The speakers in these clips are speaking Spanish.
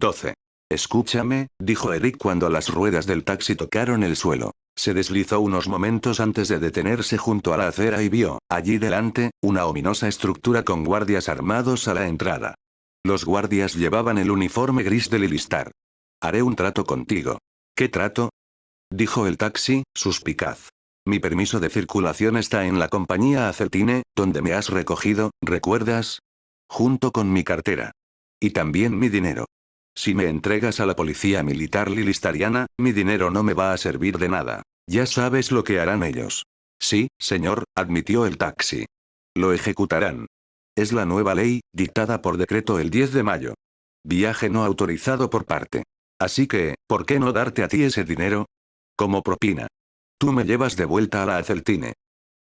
12. Escúchame, dijo Eric cuando las ruedas del taxi tocaron el suelo. Se deslizó unos momentos antes de detenerse junto a la acera y vio, allí delante, una ominosa estructura con guardias armados a la entrada. Los guardias llevaban el uniforme gris de Lilistar. Haré un trato contigo. ¿Qué trato? Dijo el taxi, suspicaz. Mi permiso de circulación está en la compañía Acetine, donde me has recogido, ¿recuerdas? Junto con mi cartera. Y también mi dinero. Si me entregas a la policía militar lilistariana, mi dinero no me va a servir de nada. Ya sabes lo que harán ellos. Sí, señor, admitió el taxi. Lo ejecutarán. Es la nueva ley, dictada por decreto el 10 de mayo. Viaje no autorizado por parte. Así que, ¿por qué no darte a ti ese dinero? Como propina. Tú me llevas de vuelta a la Aceltine.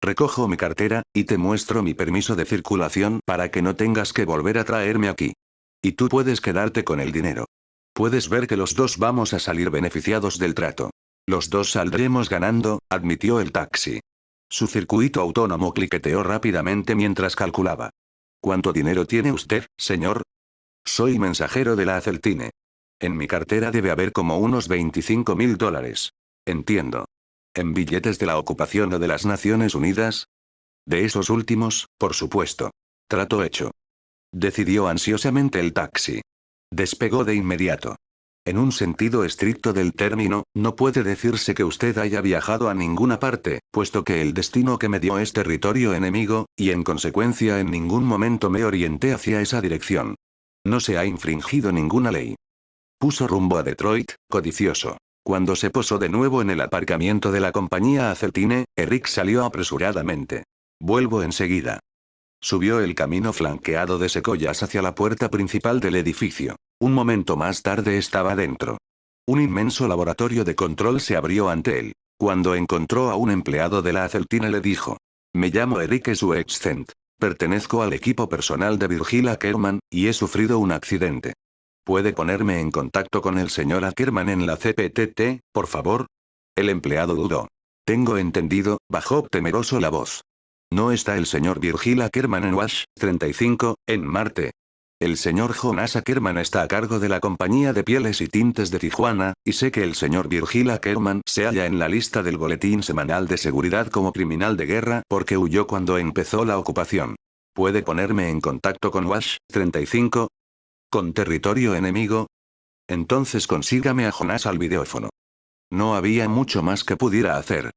Recojo mi cartera, y te muestro mi permiso de circulación para que no tengas que volver a traerme aquí. Y tú puedes quedarte con el dinero. Puedes ver que los dos vamos a salir beneficiados del trato. Los dos saldremos ganando, admitió el taxi. Su circuito autónomo cliqueteó rápidamente mientras calculaba. ¿Cuánto dinero tiene usted, señor? Soy mensajero de la Aceltine. En mi cartera debe haber como unos $25.000. Entiendo. ¿En billetes de la ocupación o de las Naciones Unidas? De esos últimos, por supuesto. Trato hecho. Decidió ansiosamente el taxi. Despegó de inmediato. En un sentido estricto del término, no puede decirse que usted haya viajado a ninguna parte, puesto que el destino que me dio es territorio enemigo, y en consecuencia en ningún momento me orienté hacia esa dirección. No se ha infringido ninguna ley. Puso rumbo a Detroit, codicioso. Cuando se posó de nuevo en el aparcamiento de la compañía Acetine, Eric salió apresuradamente. Vuelvo enseguida. Subió el camino flanqueado de secoyas hacia la puerta principal del edificio. Un momento más tarde estaba dentro. Un inmenso laboratorio de control se abrió ante él. Cuando encontró a un empleado de la Aceltine le dijo. Me llamo Eric Suexcent. Pertenezco al equipo personal de Virgil Ackerman, y he sufrido un accidente. ¿Puede ponerme en contacto con el señor Ackerman en la CPTT, por favor? El empleado dudó. Tengo entendido, bajó temeroso la voz. ¿No está el señor Virgil Ackerman en Wash, 35, en Marte? El señor Jonas Ackerman está a cargo de la compañía de pieles y tintes de Tijuana, y sé que el señor Virgil Ackerman se halla en la lista del boletín semanal de seguridad como criminal de guerra porque huyó cuando empezó la ocupación. ¿Puede ponerme en contacto con Wash, 35? ¿Con territorio enemigo? Entonces consígame a Jonas al videófono. No había mucho más que pudiera hacer.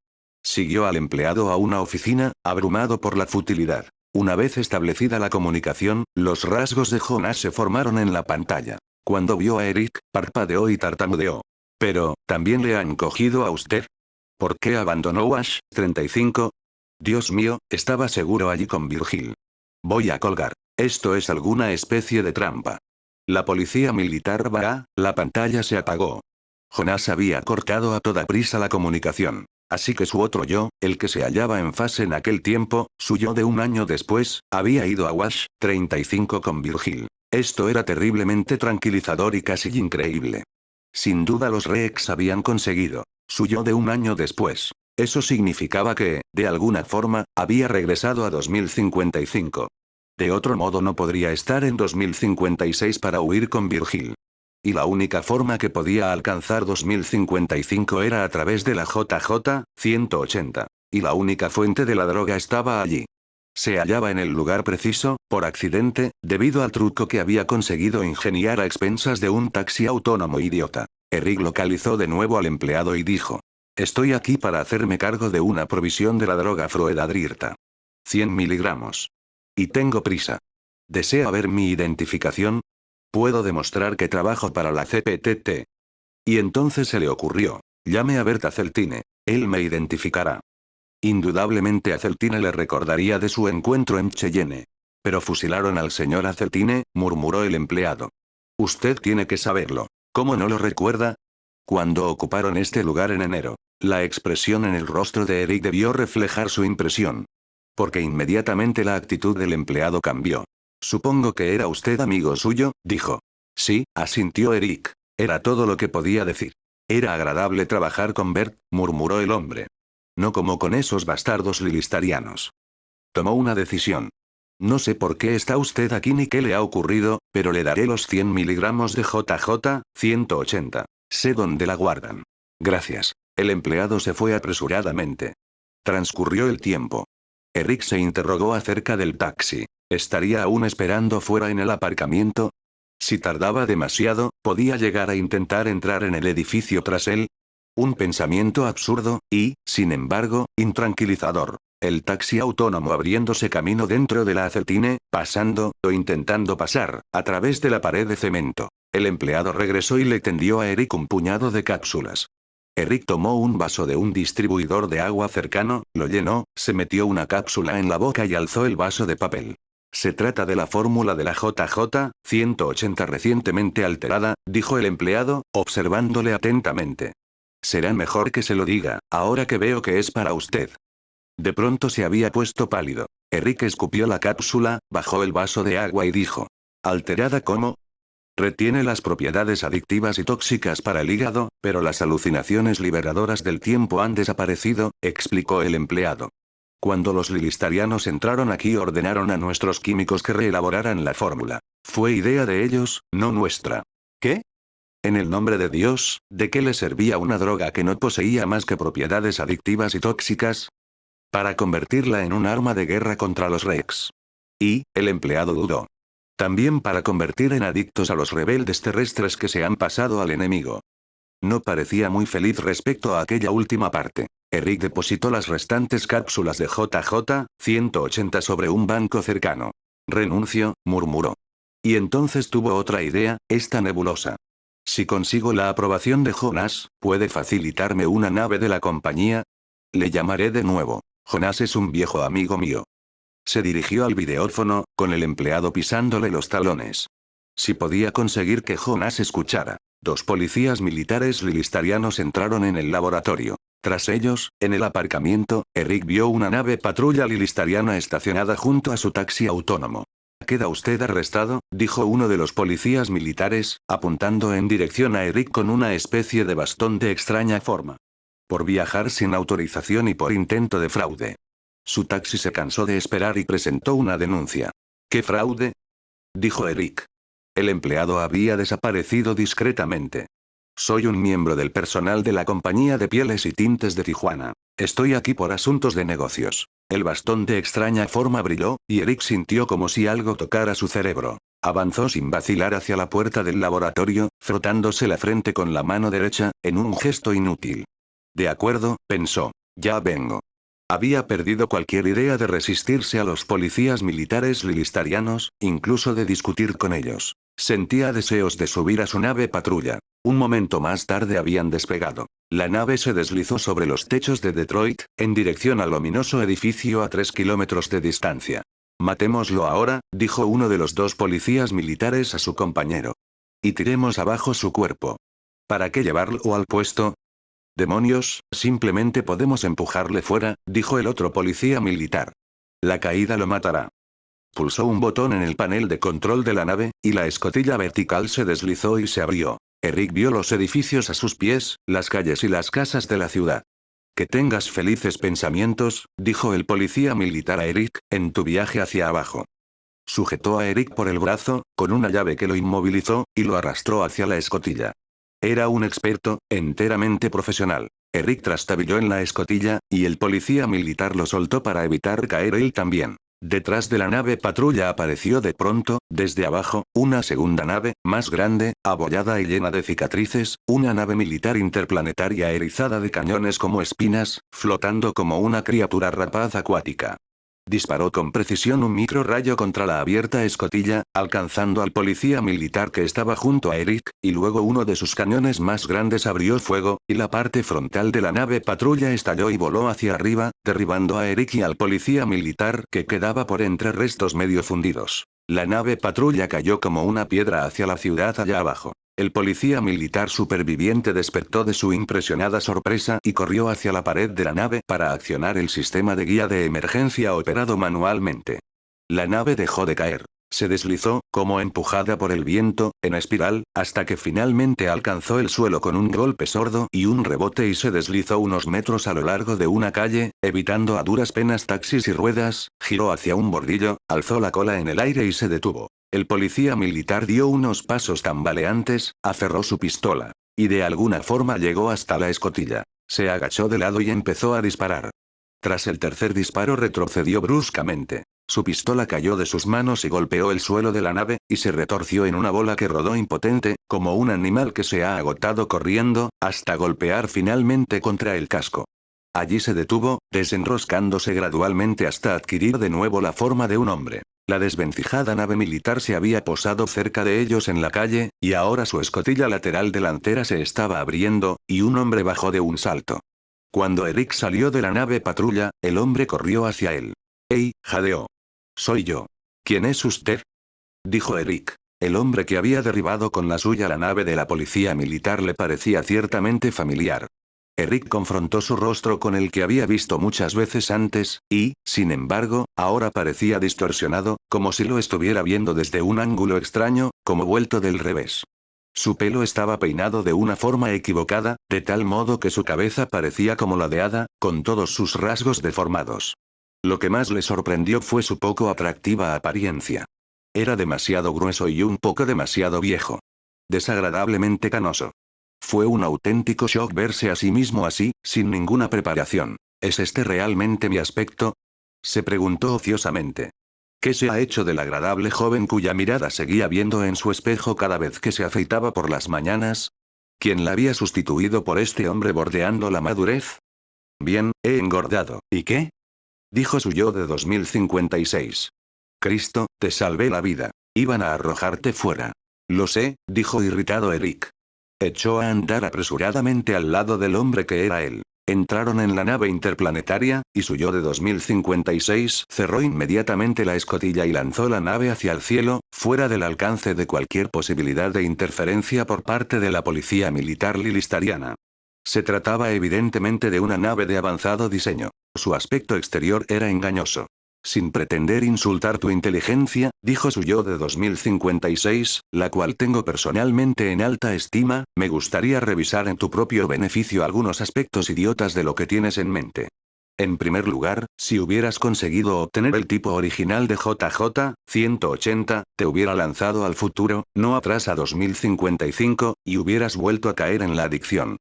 Siguió al empleado a una oficina, abrumado por la futilidad. Una vez establecida la comunicación, los rasgos de Jonas se formaron en la pantalla. Cuando vio a Eric, parpadeó y tartamudeó. Pero, ¿también le han cogido a usted? ¿Por qué abandonó Wash, 35? Dios mío, estaba seguro allí con Virgil. Voy a colgar. Esto es alguna especie de trampa. La policía militar va, la pantalla se apagó. Jonas había cortado a toda prisa la comunicación. Así que su otro yo, el que se hallaba en fase en aquel tiempo, su yo de un año después, había ido a Wash, 35 con Virgil. Esto era terriblemente tranquilizador y casi increíble. Sin duda los Rex habían conseguido. Su yo de un año después. Eso significaba que, de alguna forma, había regresado a 2055. De otro modo no podría estar en 2056 para huir con Virgil. Y la única forma que podía alcanzar 2055 era a través de la JJ 180. Y la única fuente de la droga estaba allí. Se hallaba en el lugar preciso, por accidente, debido al truco que había conseguido ingeniar a expensas de un taxi autónomo idiota. Eric localizó de nuevo al empleado y dijo. Estoy aquí para hacerme cargo de una provisión de la droga Froedadrirta. 100 miligramos. Y tengo prisa. ¿Desea ver mi identificación? Puedo demostrar que trabajo para la CPTT. Y entonces se le ocurrió. Llame a Bert Acceltine. Él me identificará. Indudablemente Acceltine le recordaría de su encuentro en Cheyenne. Pero fusilaron al señor Acceltine, murmuró el empleado. Usted tiene que saberlo. ¿Cómo no lo recuerda? Cuando ocuparon este lugar en enero, la expresión en el rostro de Eric debió reflejar su impresión. Porque inmediatamente la actitud del empleado cambió. Supongo que era usted amigo suyo, dijo. Sí, asintió Eric. Era todo lo que podía decir. Era agradable trabajar con Bert, murmuró el hombre. No como con esos bastardos lilistarianos. Tomó una decisión. No sé por qué está usted aquí ni qué le ha ocurrido, pero le daré los 100 miligramos de JJ, 180. Sé dónde la guardan. Gracias. El empleado se fue apresuradamente. Transcurrió el tiempo. Eric se interrogó acerca del taxi. ¿Estaría aún esperando fuera en el aparcamiento? Si tardaba demasiado, ¿podía llegar a intentar entrar en el edificio tras él? Un pensamiento absurdo, y, sin embargo, intranquilizador. El taxi autónomo abriéndose camino dentro de la acetine, pasando, o intentando pasar, a través de la pared de cemento. El empleado regresó y le tendió a Eric un puñado de cápsulas. Eric tomó un vaso de un distribuidor de agua cercano, lo llenó, se metió una cápsula en la boca y alzó el vaso de papel. Se trata de la fórmula de la JJ, 180 recientemente alterada, dijo el empleado, observándole atentamente. Será mejor que se lo diga, ahora que veo que es para usted. De pronto se había puesto pálido. Eric escupió la cápsula, bajó el vaso de agua y dijo. ¿Alterada cómo? Retiene las propiedades adictivas y tóxicas para el hígado, pero las alucinaciones liberadoras del tiempo han desaparecido, explicó el empleado. Cuando los lilistarianos entraron aquí ordenaron a nuestros químicos que reelaboraran la fórmula. Fue idea de ellos, no nuestra. ¿Qué? En el nombre de Dios, ¿de qué le servía una droga que no poseía más que propiedades adictivas y tóxicas? Para convertirla en un arma de guerra contra los Rex. Y, el empleado dudó. También para convertir en adictos a los rebeldes terrestres que se han pasado al enemigo. No parecía muy feliz respecto a aquella última parte. Eric depositó las restantes cápsulas de JJ, 180 sobre un banco cercano. Renuncio, murmuró. Y entonces tuvo otra idea, esta nebulosa. Si consigo la aprobación de Jonas, ¿puede facilitarme una nave de la compañía? Le llamaré de nuevo. Jonas es un viejo amigo mío. Se dirigió al videófono, con el empleado pisándole los talones. Si podía conseguir que Jonas escuchara. 2 policías militares lilistarianos entraron en el laboratorio. Tras ellos, en el aparcamiento, Eric vio una nave patrulla lilistariana estacionada junto a su taxi autónomo. «¿Queda usted arrestado?», dijo uno de los policías militares, apuntando en dirección a Eric con una especie de bastón de extraña forma. Por viajar sin autorización y por intento de fraude. Su taxi se cansó de esperar y presentó una denuncia. «¿Qué fraude?», dijo Eric. El empleado había desaparecido discretamente. «Soy un miembro del personal de la compañía de pieles y tintes de Tijuana. Estoy aquí por asuntos de negocios». El bastón de extraña forma brilló, y Eric sintió como si algo tocara su cerebro. Avanzó sin vacilar hacia la puerta del laboratorio, frotándose la frente con la mano derecha, en un gesto inútil. De acuerdo, pensó. Ya vengo. Había perdido cualquier idea de resistirse a los policías militares lilistarianos, incluso de discutir con ellos. Sentía deseos de subir a su nave patrulla. Un momento más tarde habían despegado. La nave se deslizó sobre los techos de Detroit, en dirección al ominoso edificio a 3 kilómetros de distancia. «Matémoslo ahora», dijo uno de los 2 policías militares a su compañero. «Y tiremos abajo su cuerpo». «¿Para qué llevarlo al puesto?». «Demonios, simplemente podemos empujarle fuera», dijo el otro policía militar. «La caída lo matará». Pulsó un botón en el panel de control de la nave, y la escotilla vertical se deslizó y se abrió. Eric vio los edificios a sus pies, las calles y las casas de la ciudad. «Que tengas felices pensamientos», dijo el policía militar a Eric, «en tu viaje hacia abajo». Sujetó a Eric por el brazo, con una llave que lo inmovilizó, y lo arrastró hacia la escotilla. Era un experto, enteramente profesional. Eric trastabilló en la escotilla, y el policía militar lo soltó para evitar caer él también. Detrás de la nave patrulla apareció de pronto, desde abajo, una segunda nave, más grande, abollada y llena de cicatrices, una nave militar interplanetaria erizada de cañones como espinas, flotando como una criatura rapaz acuática. Disparó con precisión un microrayo contra la abierta escotilla, alcanzando al policía militar que estaba junto a Eric, y luego uno de sus cañones más grandes abrió fuego, y la parte frontal de la nave patrulla estalló y voló hacia arriba, derribando a Eric y al policía militar que quedaba por entre restos medio fundidos. La nave patrulla cayó como una piedra hacia la ciudad allá abajo. El policía militar superviviente despertó de su impresionada sorpresa y corrió hacia la pared de la nave para accionar el sistema de guía de emergencia operado manualmente. La nave dejó de caer. Se deslizó, como empujada por el viento, en espiral, hasta que finalmente alcanzó el suelo con un golpe sordo y un rebote y se deslizó unos metros a lo largo de una calle, evitando a duras penas taxis y ruedas, giró hacia un bordillo, alzó la cola en el aire y se detuvo. El policía militar dio unos pasos tambaleantes, aferró su pistola. Y de alguna forma llegó hasta la escotilla. Se agachó de lado y empezó a disparar. Tras el tercer disparo retrocedió bruscamente. Su pistola cayó de sus manos y golpeó el suelo de la nave, y se retorció en una bola que rodó impotente, como un animal que se ha agotado corriendo, hasta golpear finalmente contra el casco. Allí se detuvo, desenroscándose gradualmente hasta adquirir de nuevo la forma de un hombre. La desvencijada nave militar se había posado cerca de ellos en la calle, y ahora su escotilla lateral delantera se estaba abriendo, y un hombre bajó de un salto. Cuando Eric salió de la nave patrulla, el hombre corrió hacia él. ¡Ey!, jadeó. Soy yo. ¿Quién es usted?, dijo Eric. El hombre que había derribado con la suya la nave de la policía militar le parecía ciertamente familiar. Eric confrontó su rostro con el que había visto muchas veces antes, y, sin embargo, ahora parecía distorsionado, como si lo estuviera viendo desde un ángulo extraño, como vuelto del revés. Su pelo estaba peinado de una forma equivocada, de tal modo que su cabeza parecía como la de Hada, con todos sus rasgos deformados. Lo que más le sorprendió fue su poco atractiva apariencia. Era demasiado grueso y un poco demasiado viejo. Desagradablemente canoso. Fue un auténtico shock verse a sí mismo así, sin ninguna preparación. ¿Es este realmente mi aspecto?, se preguntó ociosamente. ¿Qué se ha hecho del agradable joven cuya mirada seguía viendo en su espejo cada vez que se afeitaba por las mañanas? ¿Quién la había sustituido por este hombre bordeando la madurez? Bien, he engordado. ¿Y qué?, dijo su yo de 2056. Cristo, te salvé la vida. Iban a arrojarte fuera. Lo sé, dijo irritado Eric. Echó a andar apresuradamente al lado del hombre que era él. Entraron en la nave interplanetaria, y su yo de 2056 cerró inmediatamente la escotilla y lanzó la nave hacia el cielo, fuera del alcance de cualquier posibilidad de interferencia por parte de la policía militar lilistariana. Se trataba evidentemente de una nave de avanzado diseño. Su aspecto exterior era engañoso. Sin pretender insultar tu inteligencia, dijo su yo de 2056, la cual tengo personalmente en alta estima, me gustaría revisar en tu propio beneficio algunos aspectos idiotas de lo que tienes en mente. En primer lugar, si hubieras conseguido obtener el tipo original de JJ-180, te hubiera lanzado al futuro, no atrás a 2055, y hubieras vuelto a caer en la adicción.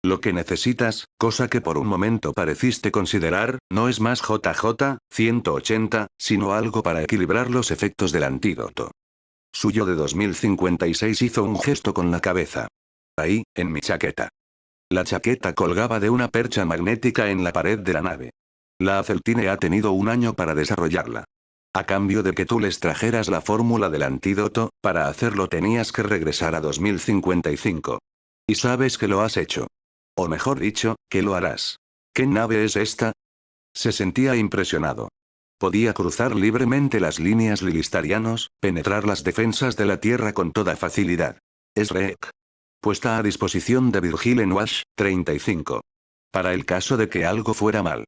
Lo que necesitas, cosa que por un momento pareciste considerar, no es más JJ-180, sino algo para equilibrar los efectos del antídoto. Suyo de 2056 hizo un gesto con la cabeza. Ahí, en mi chaqueta. La chaqueta colgaba de una percha magnética en la pared de la nave. La Aceltine ha tenido un año para desarrollarla. A cambio de que tú les trajeras la fórmula del antídoto, para hacerlo tenías que regresar a 2055. Y sabes que lo has hecho. O mejor dicho, que lo harás. ¿Qué nave es esta?, se sentía impresionado. Podía cruzar libremente las líneas lilistarianos, penetrar las defensas de la Tierra con toda facilidad. Es REC. Puesta a disposición de Virgil en Wash, 35. Para el caso de que algo fuera mal.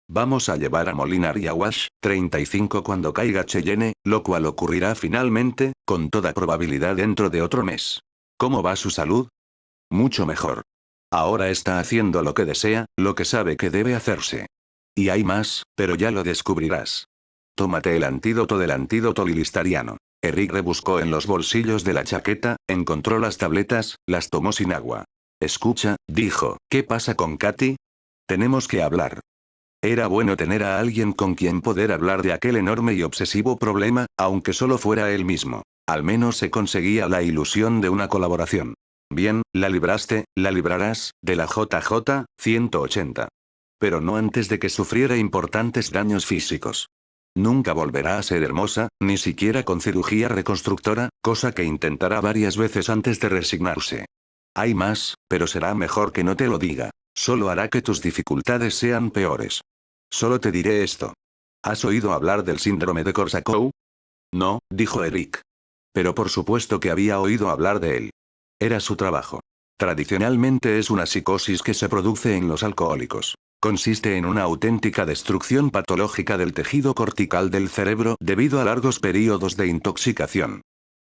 Vamos a llevar a Molinar y a Wash, 35 cuando caiga Cheyenne, lo cual ocurrirá finalmente, con toda probabilidad dentro de otro mes. ¿Cómo va su salud? Mucho mejor. Ahora está haciendo lo que desea, lo que sabe que debe hacerse. Y hay más, pero ya lo descubrirás. Tómate el antídoto del antídoto lilistariano. Eric rebuscó en los bolsillos de la chaqueta, encontró las tabletas, las tomó sin agua. Escucha, dijo, ¿qué pasa con Katy? Tenemos que hablar. Era bueno tener a alguien con quien poder hablar de aquel enorme y obsesivo problema, aunque solo fuera él mismo. Al menos se conseguía la ilusión de una colaboración. Bien, la libraste, la librarás, de la JJ-180. Pero no antes de que sufriera importantes daños físicos. Nunca volverá a ser hermosa, ni siquiera con cirugía reconstructora, cosa que intentará varias veces antes de resignarse. Hay más, pero será mejor que no te lo diga. Solo hará que tus dificultades sean peores. Solo te diré esto. ¿Has oído hablar del síndrome de Korsakoff? No, dijo Eric. Pero por supuesto que había oído hablar de él. Era su trabajo. Tradicionalmente es una psicosis que se produce en los alcohólicos. Consiste en una auténtica destrucción patológica del tejido cortical del cerebro debido a largos períodos de intoxicación.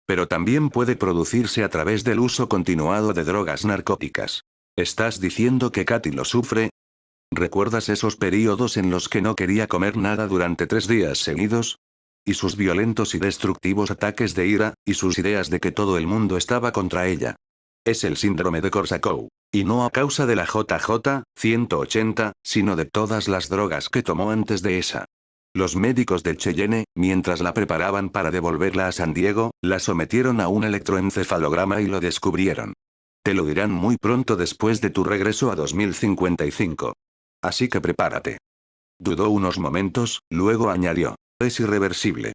Pero también puede producirse a través del uso continuado de drogas narcóticas. ¿Estás diciendo que Katy lo sufre? ¿Recuerdas esos períodos en los que no quería comer nada durante 3 días seguidos? Y sus violentos y destructivos ataques de ira, y sus ideas de que todo el mundo estaba contra ella. Es el síndrome de Korsakoff. Y no a causa de la JJ-180, sino de todas las drogas que tomó antes de esa. Los médicos de Cheyenne, mientras la preparaban para devolverla a San Diego, la sometieron a un electroencefalograma y lo descubrieron. Te lo dirán muy pronto después de tu regreso a 2055. Así que prepárate. Dudó unos momentos, luego añadió. Es irreversible.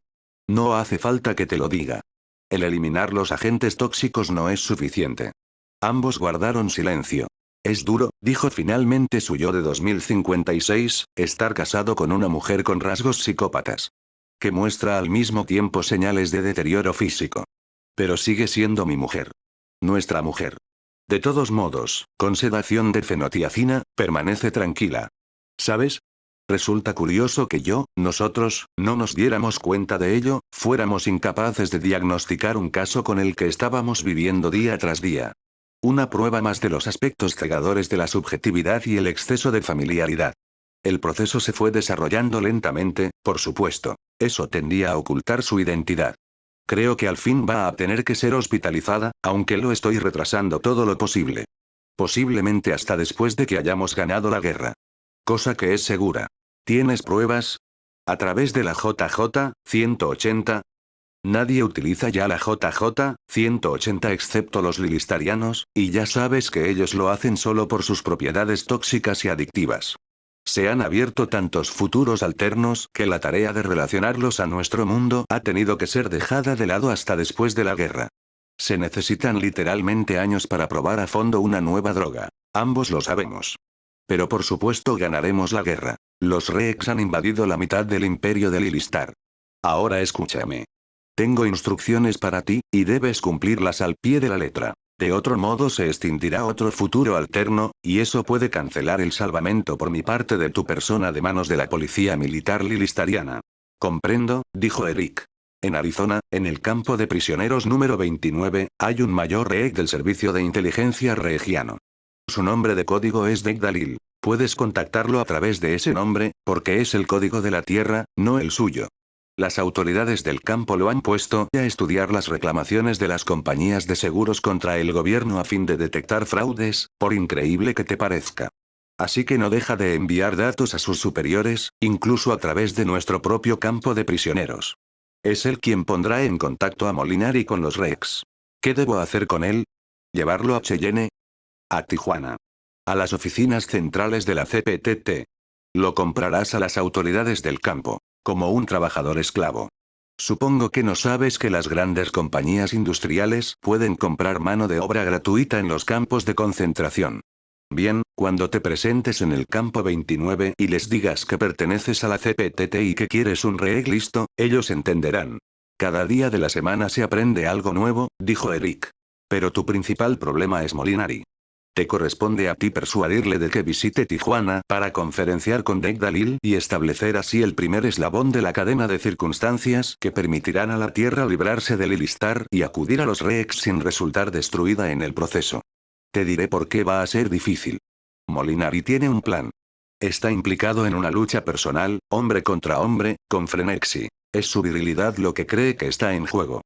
No hace falta que te lo diga. El eliminar los agentes tóxicos no es suficiente. Ambos guardaron silencio. Es duro, dijo finalmente su yo de 2056, estar casado con una mujer con rasgos psicópatas. Que muestra al mismo tiempo señales de deterioro físico. Pero sigue siendo mi mujer. Nuestra mujer. De todos modos, con sedación de fenotiazina, permanece tranquila. ¿Sabes? Resulta curioso que nosotros, no nos diéramos cuenta de ello, fuéramos incapaces de diagnosticar un caso con el que estábamos viviendo día tras día. Una prueba más de los aspectos cegadores de la subjetividad y el exceso de familiaridad. El proceso se fue desarrollando lentamente, por supuesto. Eso tendía a ocultar su identidad. Creo que al fin va a tener que ser hospitalizada, aunque lo estoy retrasando todo lo posible. Posiblemente hasta después de que hayamos ganado la guerra. Cosa que es segura. ¿Tienes pruebas? ¿A través de la JJ-180? Nadie utiliza ya la JJ-180 excepto los lilistarianos, y ya sabes que ellos lo hacen solo por sus propiedades tóxicas y adictivas. Se han abierto tantos futuros alternos que la tarea de relacionarlos a nuestro mundo ha tenido que ser dejada de lado hasta después de la guerra. Se necesitan literalmente años para probar a fondo una nueva droga. Ambos lo sabemos. Pero por supuesto ganaremos la guerra. Los Rex han invadido la mitad del imperio de Lilistar. Ahora escúchame. Tengo instrucciones para ti, y debes cumplirlas al pie de la letra. De otro modo se extinguirá otro futuro alterno, y eso puede cancelar el salvamento por mi parte de tu persona de manos de la policía militar lilistariana. Comprendo, dijo Eric. En Arizona, en el campo de prisioneros número 29, hay un mayor Rex del servicio de inteligencia regiano. Su nombre de código es Degdalil. Puedes contactarlo a través de ese nombre, porque es el código de la Tierra, no el suyo. Las autoridades del campo lo han puesto a estudiar las reclamaciones de las compañías de seguros contra el gobierno a fin de detectar fraudes, por increíble que te parezca. Así que no deja de enviar datos a sus superiores, incluso a través de nuestro propio campo de prisioneros. Es él quien pondrá en contacto a Molinari con los Rex. ¿Qué debo hacer con él? ¿Llevarlo a Cheyenne? A Tijuana. A las oficinas centrales de la CPTT. Lo comprarás a las autoridades del campo, como un trabajador esclavo. Supongo que no sabes que las grandes compañías industriales pueden comprar mano de obra gratuita en los campos de concentración. Bien, cuando te presentes en el campo 29 y les digas que perteneces a la CPTT y que quieres un Rex listo, ellos entenderán. Cada día de la semana se aprende algo nuevo, dijo Eric. Pero tu principal problema es Molinari. Te corresponde a ti persuadirle de que visite Tijuana para conferenciar con Degdalil y establecer así el primer eslabón de la cadena de circunstancias que permitirán a la Tierra librarse de Lilistar y acudir a los Rex sin resultar destruida en el proceso. Te diré por qué va a ser difícil. Molinari tiene un plan. Está implicado en una lucha personal, hombre contra hombre, con Frenexy. Es su virilidad lo que cree que está en juego.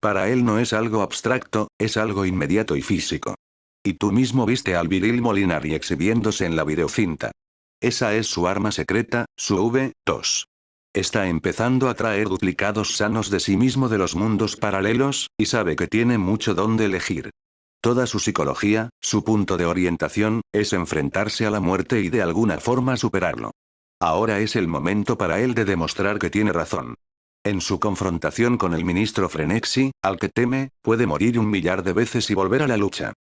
Para él no es algo abstracto, es algo inmediato y físico. Y tú mismo viste al viril Molinari exhibiéndose en la videocinta. Esa es su arma secreta, su V2. Está empezando a traer duplicados sanos de sí mismo de los mundos paralelos, y sabe que tiene mucho donde elegir. Toda su psicología, su punto de orientación, es enfrentarse a la muerte y de alguna forma superarlo. Ahora es el momento para él de demostrar que tiene razón. En su confrontación con el ministro Frenexy, al que teme, puede morir 1.000.000 de veces y volver a la lucha.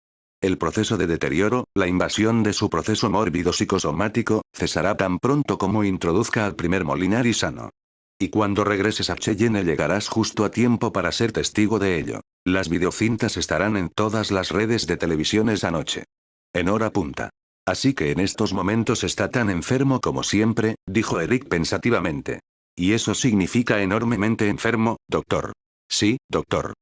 El proceso de deterioro, la invasión de su proceso mórbido psicosomático, cesará tan pronto como introduzca al primer Molinari sano. Y cuando regreses a Cheyenne llegarás justo a tiempo para ser testigo de ello. Las videocintas estarán en todas las redes de televisión esa noche. En hora punta. Así que en estos momentos está tan enfermo como siempre, dijo Eric pensativamente. Y eso significa enormemente enfermo, doctor. Sí, doctor.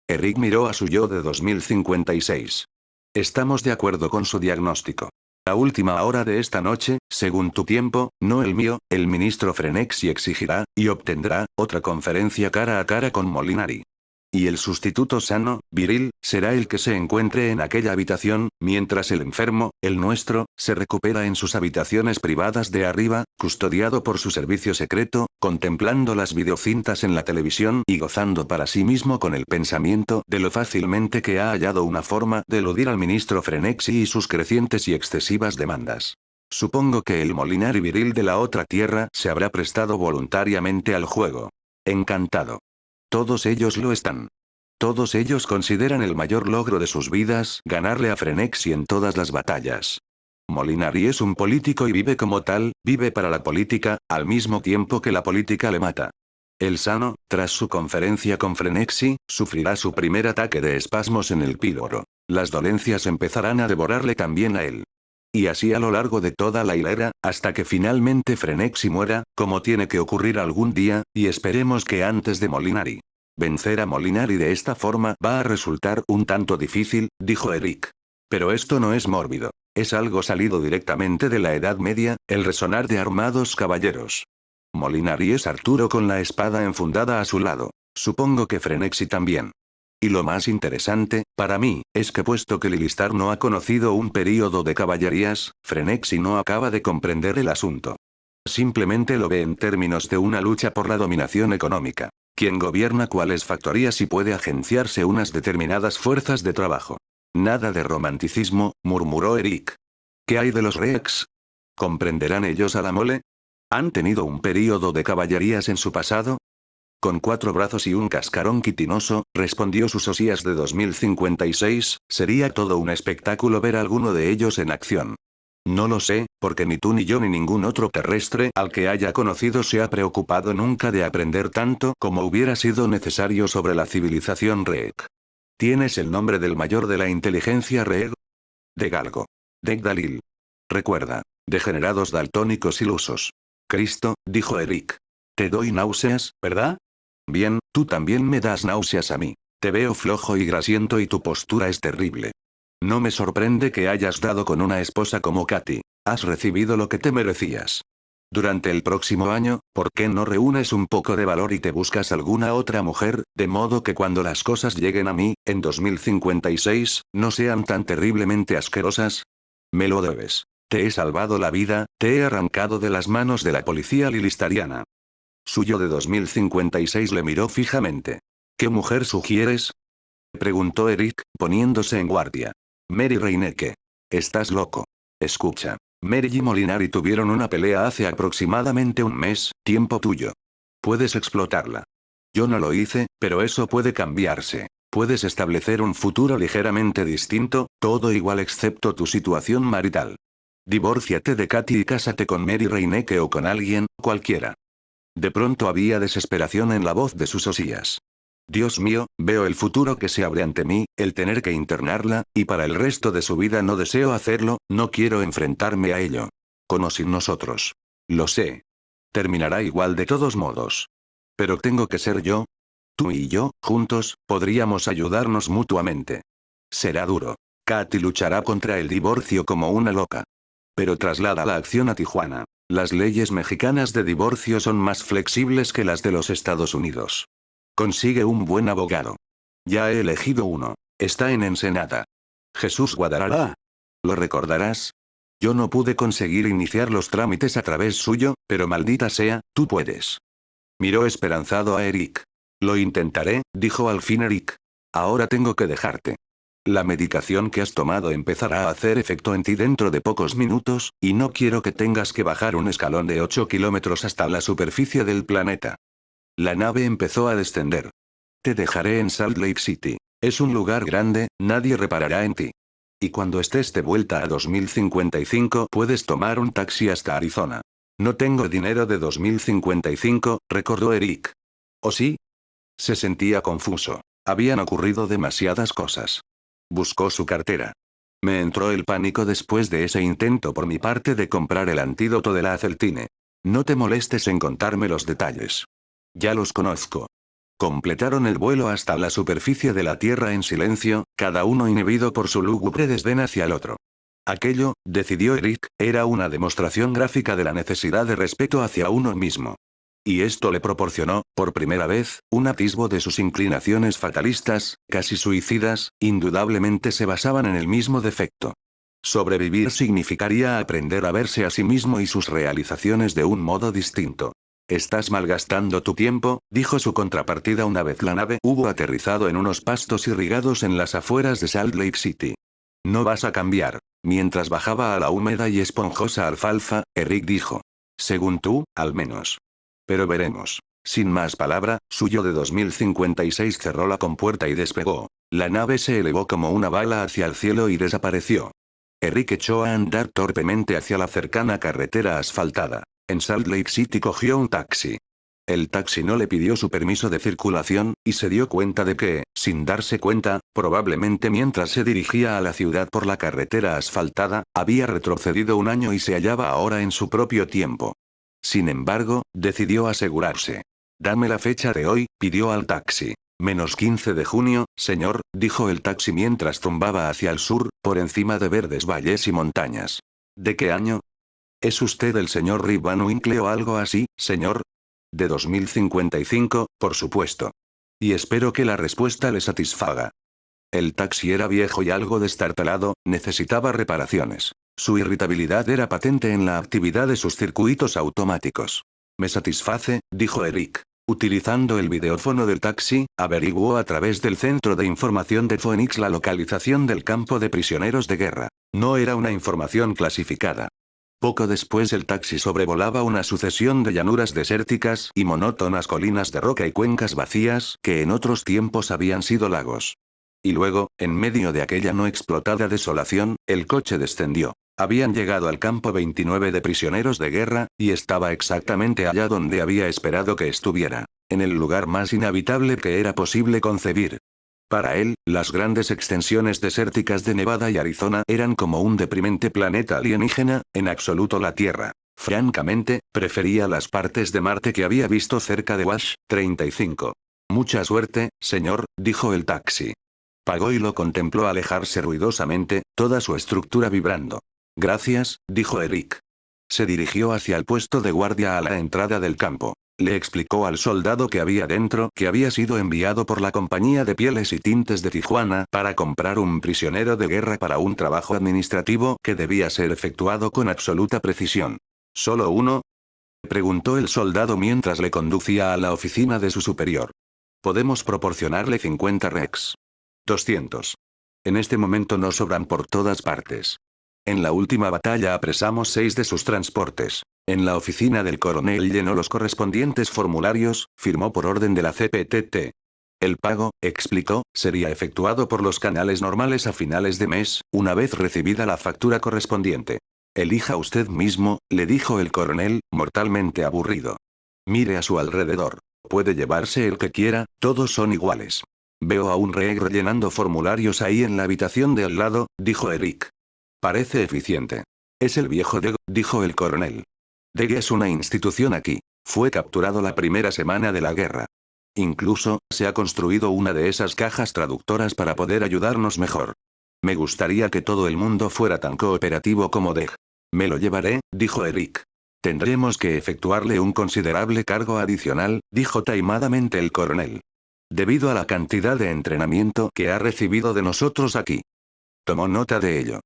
Eric miró a su yo de 2056. Estamos de acuerdo con su diagnóstico. A última hora de esta noche, según tu tiempo, no el mío, el ministro Frenexi exigirá, y obtendrá, otra conferencia cara a cara con Molinari. Y el sustituto sano, viril, será el que se encuentre en aquella habitación, mientras el enfermo, el nuestro, se recupera en sus habitaciones privadas de arriba, custodiado por su servicio secreto, contemplando las videocintas en la televisión y gozando para sí mismo con el pensamiento de lo fácilmente que ha hallado una forma de eludir al ministro Frenexi y sus crecientes y excesivas demandas. Supongo que el Molinari viril de la otra tierra se habrá prestado voluntariamente al juego. Encantado. Todos ellos lo están. Todos ellos consideran el mayor logro de sus vidas ganarle a Frenexi en todas las batallas. Molinari es un político y vive como tal, vive para la política, al mismo tiempo que la política le mata. El sano, tras su conferencia con Frenexi, sufrirá su primer ataque de espasmos en el píloro. Las dolencias empezarán a devorarle también a él. Y así a lo largo de toda la hilera, hasta que finalmente Frenexi muera, como tiene que ocurrir algún día, y esperemos que antes de Molinari. Vencer a Molinari de esta forma va a resultar un tanto difícil, dijo Eric. Pero esto no es mórbido. Es algo salido directamente de la Edad Media, el resonar de armados caballeros. Molinari es Arturo con la espada enfundada a su lado. Supongo que Frenexi también. Y lo más interesante, para mí, es que puesto que Lilistar no ha conocido un período de caballerías, Frenexi no acaba de comprender el asunto. Simplemente lo ve en términos de una lucha por la dominación económica. Quien gobierna cuáles factorías y puede agenciarse unas determinadas fuerzas de trabajo. Nada de romanticismo, murmuró Eric. ¿Qué hay de los Rex? ¿Comprenderán ellos a la mole? ¿Han tenido un período de caballerías en su pasado? Con 4 brazos y un cascarón quitinoso, respondió sus Osías de 2056, sería todo un espectáculo ver a alguno de ellos en acción. No lo sé, porque ni tú ni yo ni ningún otro terrestre al que haya conocido se ha preocupado nunca de aprender tanto como hubiera sido necesario sobre la civilización Reeg. ¿Tienes el nombre del mayor de la inteligencia Reeg? De Galgo. Degdalil. Recuerda. Degenerados daltónicos ilusos. Cristo, dijo Eric. Te doy náuseas, ¿verdad? Bien, tú también me das náuseas a mí. Te veo flojo y grasiento y tu postura es terrible. No me sorprende que hayas dado con una esposa como Katy. Has recibido lo que te merecías. Durante el próximo año, ¿por qué no reúnes un poco de valor y te buscas alguna otra mujer, de modo que cuando las cosas lleguen a mí, en 2056, no sean tan terriblemente asquerosas? Me lo debes. Te he salvado la vida, te he arrancado de las manos de la policía lilistariana. Suyo de 2056 le miró fijamente. ¿Qué mujer sugieres? Preguntó Eric, poniéndose en guardia. Mary Reineke. Estás loco. Escucha. Mary y Molinari tuvieron una pelea hace aproximadamente un mes, tiempo tuyo. Puedes explotarla. Yo no lo hice, pero eso puede cambiarse. Puedes establecer un futuro ligeramente distinto, todo igual excepto tu situación marital. Divórciate de Katy y cásate con Mary Reineke o con alguien, cualquiera. De pronto había desesperación en la voz de sus Osías. Dios mío, veo el futuro que se abre ante mí, el tener que internarla, y para el resto de su vida no deseo hacerlo, no quiero enfrentarme a ello. Con o sin nosotros. Lo sé. Terminará igual de todos modos. Pero tengo que ser yo. Tú y yo, juntos, podríamos ayudarnos mutuamente. Será duro. Katy luchará contra el divorcio como una loca. Pero traslada la acción a Tijuana. Las leyes mexicanas de divorcio son más flexibles que las de los Estados Unidos. Consigue un buen abogado. Ya he elegido uno. Está en Ensenada. Jesús Guadarrama. ¿Lo recordarás? Yo no pude conseguir iniciar los trámites a través suyo, pero maldita sea, tú puedes. Miró esperanzado a Eric. Lo intentaré, dijo al fin Eric. Ahora tengo que dejarte. La medicación que has tomado empezará a hacer efecto en ti dentro de pocos minutos, y no quiero que tengas que bajar un escalón de 8 kilómetros hasta la superficie del planeta. La nave empezó a descender. Te dejaré en Salt Lake City. Es un lugar grande, nadie reparará en ti. Y cuando estés de vuelta a 2055 puedes tomar un taxi hasta Arizona. No tengo dinero de 2055, recordó Eric. ¿O sí? Se sentía confuso. Habían ocurrido demasiadas cosas. Buscó su cartera. Me entró el pánico después de ese intento por mi parte de comprar el antídoto de la aceltine. No te molestes en contarme los detalles. Ya los conozco. Completaron el vuelo hasta la superficie de la Tierra en silencio, cada uno inhibido por su lúgubre desdén hacia el otro. Aquello, decidió Eric, era una demostración gráfica de la necesidad de respeto hacia uno mismo. Y esto le proporcionó, por primera vez, un atisbo de sus inclinaciones fatalistas, casi suicidas, indudablemente se basaban en el mismo defecto. Sobrevivir significaría aprender a verse a sí mismo y sus realizaciones de un modo distinto. Estás malgastando tu tiempo, dijo su contrapartida una vez la nave hubo aterrizado en unos pastos irrigados en las afueras de Salt Lake City. No vas a cambiar. Mientras bajaba a la húmeda y esponjosa alfalfa, Eric dijo. Según tú, al menos. Pero veremos. Sin más palabra, su yo de 2056 cerró la compuerta y despegó. La nave se elevó como una bala hacia el cielo y desapareció. Eric echó a andar torpemente hacia la cercana carretera asfaltada. En Salt Lake City cogió un taxi. El taxi no le pidió su permiso de circulación, y se dio cuenta de que, sin darse cuenta, probablemente mientras se dirigía a la ciudad por la carretera asfaltada, había retrocedido un año y se hallaba ahora en su propio tiempo. Sin embargo, decidió asegurarse. Dame la fecha de hoy, pidió al taxi. -15 de junio, señor, dijo el taxi mientras zumbaba hacia el sur, por encima de verdes valles y montañas. ¿De qué año? ¿Es usted el señor Rip Van Winkle o algo así, señor? De 2055, por supuesto. Y espero que la respuesta le satisfaga. El taxi era viejo y algo destartalado, necesitaba reparaciones. Su irritabilidad era patente en la actividad de sus circuitos automáticos. Me satisface, dijo Eric. Utilizando el videófono del taxi, averiguó a través del centro de información de Phoenix la localización del campo de prisioneros de guerra. No era una información clasificada. Poco después el taxi sobrevolaba una sucesión de llanuras desérticas y monótonas colinas de roca y cuencas vacías que en otros tiempos habían sido lagos. Y luego, en medio de aquella no explotada desolación, el coche descendió. Habían llegado al campo 29 de prisioneros de guerra, y estaba exactamente allá donde había esperado que estuviera. En el lugar más inhabitable que era posible concebir. Para él, las grandes extensiones desérticas de Nevada y Arizona eran como un deprimente planeta alienígena, en absoluto la Tierra. Francamente, prefería las partes de Marte que había visto cerca de Wash, 35. Mucha suerte, señor, dijo el taxi. Pagó y lo contempló alejarse ruidosamente, toda su estructura vibrando. Gracias, dijo Eric. Se dirigió hacia el puesto de guardia a la entrada del campo. Le explicó al soldado que había dentro que había sido enviado por la compañía de pieles y tintes de Tijuana para comprar un prisionero de guerra para un trabajo administrativo que debía ser efectuado con absoluta precisión. ¿Solo uno? Preguntó el soldado mientras le conducía a la oficina de su superior. Podemos proporcionarle 50 rex. 200. En este momento nos sobran por todas partes. En la última batalla apresamos 6 de sus transportes. En la oficina del coronel llenó los correspondientes formularios, firmó por orden de la CPTT. El pago, explicó, sería efectuado por los canales normales a finales de mes, una vez recibida la factura correspondiente. Elija usted mismo, le dijo el coronel, mortalmente aburrido. Mire a su alrededor. Puede llevarse el que quiera, todos son iguales. Veo a un rey rellenando formularios ahí en la habitación de al lado, dijo Eric. Parece eficiente. Es el viejo Deg, dijo el coronel. Deg es una institución aquí. Fue capturado la primera semana de la guerra. Incluso, se ha construido una de esas cajas traductoras para poder ayudarnos mejor. Me gustaría que todo el mundo fuera tan cooperativo como Deg. Me lo llevaré, dijo Eric. Tendremos que efectuarle un considerable cargo adicional, dijo taimadamente el coronel. Debido a la cantidad de entrenamiento que ha recibido de nosotros aquí. Tomó nota de ello.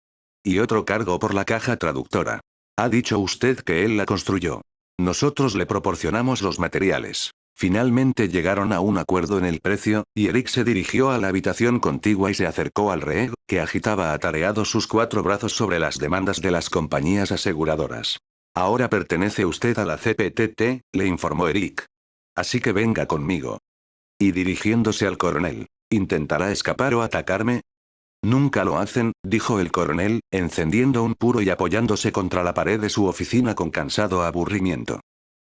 Y otro cargo por la caja traductora. Ha dicho usted que él la construyó. Nosotros le proporcionamos los materiales. Finalmente llegaron a un acuerdo en el precio, y Eric se dirigió a la habitación contigua y se acercó al rey, que agitaba atareado sus 4 brazos sobre las demandas de las compañías aseguradoras. Ahora pertenece usted a la CPTT, le informó Eric. Así que venga conmigo. Y dirigiéndose al coronel, ¿intentará escapar o atacarme? Nunca lo hacen, dijo el coronel, encendiendo un puro y apoyándose contra la pared de su oficina con cansado aburrimiento.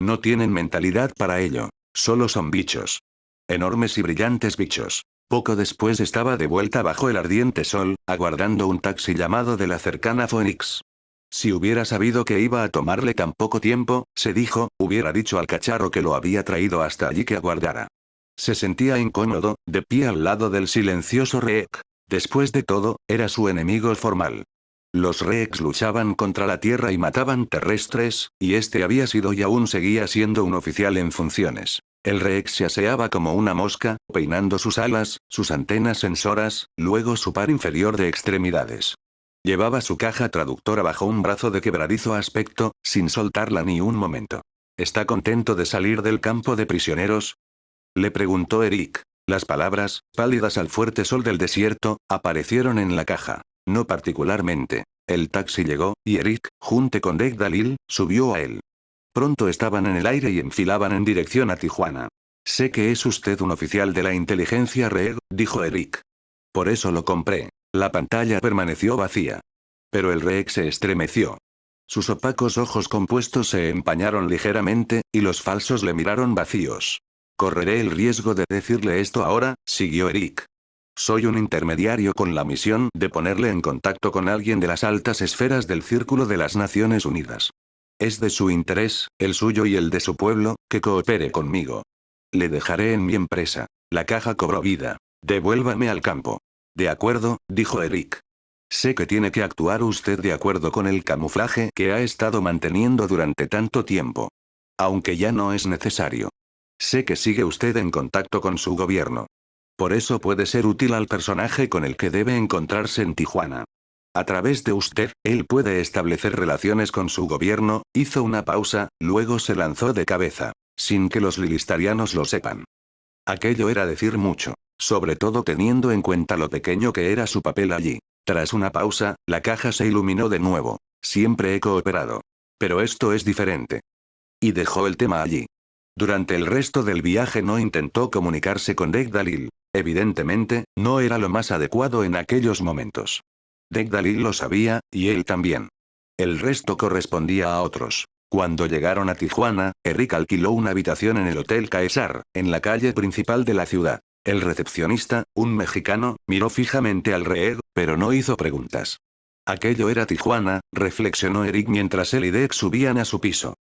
No tienen mentalidad para ello. Solo son bichos. Enormes y brillantes bichos. Poco después estaba de vuelta bajo el ardiente sol, aguardando un taxi llamado de la cercana Phoenix. Si hubiera sabido que iba a tomarle tan poco tiempo, se dijo, hubiera dicho al cacharro que lo había traído hasta allí que aguardara. Se sentía incómodo, de pie al lado del silencioso Reek. Después de todo, era su enemigo formal. Los Reeks luchaban contra la Tierra y mataban terrestres, y este había sido y aún seguía siendo un oficial en funciones. El Reek se aseaba como una mosca, peinando sus alas, sus antenas sensoras, luego su par inferior de extremidades. Llevaba su caja traductora bajo un brazo de quebradizo aspecto, sin soltarla ni un momento. ¿Está contento de salir del campo de prisioneros?, le preguntó Eric. Las palabras, pálidas al fuerte sol del desierto, aparecieron en la caja. No particularmente. El taxi llegó, y Eric, junto con Deg Dalil, subió a él. Pronto estaban en el aire y enfilaban en dirección a Tijuana. Sé que es usted un oficial de la inteligencia Reeg, dijo Eric. Por eso lo compré. La pantalla permaneció vacía. Pero el Reeg se estremeció. Sus opacos ojos compuestos se empañaron ligeramente, y los falsos le miraron vacíos. Correré el riesgo de decirle esto ahora, siguió Eric. Soy un intermediario con la misión de ponerle en contacto con alguien de las altas esferas del Círculo de las Naciones Unidas. Es de su interés, el suyo y el de su pueblo, que coopere conmigo. Le dejaré en mi empresa. La caja cobró vida. Devuélvame al campo. De acuerdo, dijo Eric. Sé que tiene que actuar usted de acuerdo con el camuflaje que ha estado manteniendo durante tanto tiempo. Aunque ya no es necesario. Sé que sigue usted en contacto con su gobierno. Por eso puede ser útil al personaje con el que debe encontrarse en Tijuana. A través de usted, él puede establecer relaciones con su gobierno. Hizo una pausa, luego se lanzó de cabeza. Sin que los lilistarianos lo sepan. Aquello era decir mucho. Sobre todo teniendo en cuenta lo pequeño que era su papel allí. Tras una pausa, la caja se iluminó de nuevo. Siempre he cooperado. Pero esto es diferente. Y dejó el tema allí. Durante el resto del viaje no intentó comunicarse con Deg Dalil. Evidentemente, no era lo más adecuado en aquellos momentos. Deg Dalil lo sabía, y él también. El resto correspondía a otros. Cuando llegaron a Tijuana, Eric alquiló una habitación en el Hotel Caesar, en la calle principal de la ciudad. El recepcionista, un mexicano, miró fijamente al Reeg, pero no hizo preguntas. Aquello era Tijuana, reflexionó Eric mientras él y Deg subían a su piso.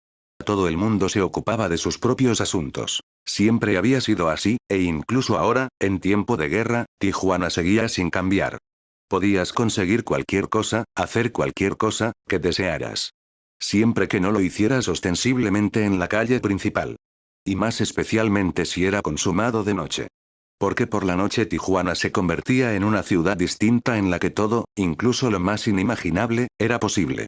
Todo el mundo se ocupaba de sus propios asuntos. Siempre había sido así, e incluso ahora, en tiempo de guerra, Tijuana seguía sin cambiar. Podías conseguir cualquier cosa, hacer cualquier cosa, que desearas. Siempre que no lo hicieras ostensiblemente en la calle principal. Y más especialmente si era consumado de noche. Porque por la noche Tijuana se convertía en una ciudad distinta en la que todo, incluso lo más inimaginable, era posible.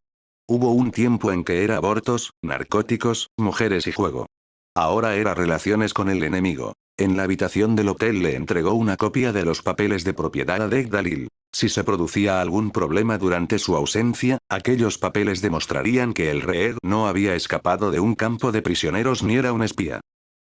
Hubo un tiempo en que era abortos, narcóticos, mujeres y juego. Ahora era relaciones con el enemigo. En la habitación del hotel le entregó una copia de los papeles de propiedad a Deg Dalil. Si se producía algún problema durante su ausencia, aquellos papeles demostrarían que el Reeg no había escapado de un campo de prisioneros ni era un espía.